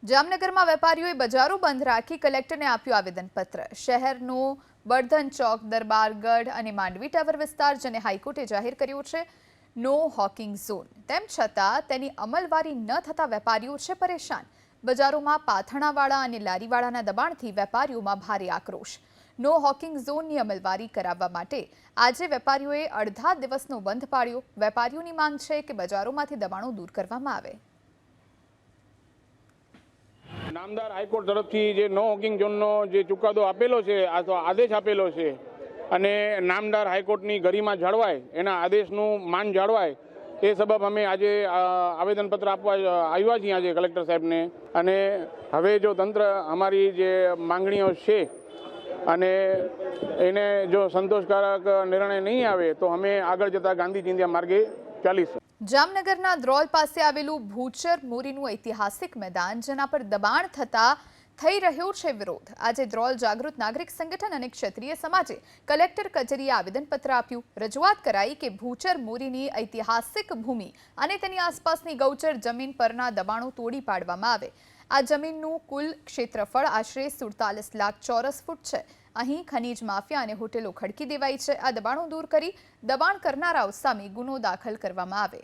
જામનગરમાં વેપારીઓએ બજારો બંધ રાખી કલેક્ટરને આપ્યું આવેદનપત્ર। શહેરનો બર્ધન ચોક, દરબારગઢ અને માંડવી ટાવર વિસ્તાર જેને હાઈકોર્ટે જાહેર કર્યો છે નો હોકિંગ ઝોન, તેમ છતાં તેની અમલવારી ન થતા વેપારીઓ છે પરેશાન। બજારોમાં પાથણાવાળા અને લારીવાળાના દબાણથી વેપારીઓમાં ભારે આક્રોશ। નો હોકિંગ ઝોનની અમલવારી કરાવવા માટે આજે વેપારીઓએ અડધા દિવસનો બંધ પાડ્યો। વેપારીઓની માંગ છે કે બજારોમાંથી દબાણો દૂર કરવામાં આવે। નામદાર હાઈકોર્ટ તરફથી જે નો હોકિંગ ઝોનનો જે ચુકાદો આપેલો છે, આદેશ આપેલો છે અને નામદાર હાઈકોર્ટની ગરિમા જળવાય, એના આદેશનું માન જળવાય એ સબબ અમે આજે આવેદનપત્ર આપવા આવ્યા છીએ આજે કલેક્ટર સાહેબને। અને હવે જો તંત્ર અમારી જે માંગણીઓ છે અને એને જો સંતોષકારક નિર્ણય નહીં આવે તો અમે આગળ જતા ગાંધી ચિંધ્યા માર્ગે ચાલીશું। જામનગરના દ્રોલ પાસે આવેલું ભૂચર મોરીનું ઐતિહાસિક મેદાન, જેના પર દબાણ થતા થઈ રહ્યો છે વિરોધ। આજે દ્રોલ જાગૃત નાગરિક સંગઠન અને ક્ષત્રિય સમાજે કલેક્ટર કચેરીએ આવેદનપત્ર આપ્યું। રજૂઆત કરાઈ કે ભૂચર મોરીની ઐતિહાસિક ભૂમિ અને તેની આસપાસની ગૌચર જમીન પરના દબાણો તોડી પાડવામાં આવે। આ જમીનનું કુલ ક્ષેત્રફળ આશરે 47 લાખ ચોરસ ફૂટ છે। અહીં ખનીજ માફિયા અને હોટેલો ખડકી દેવાઈ છે। આ દબાણો દૂર કરી દબાણ કરનારાઓ સામે ગુનો દાખલ કરવામાં આવે।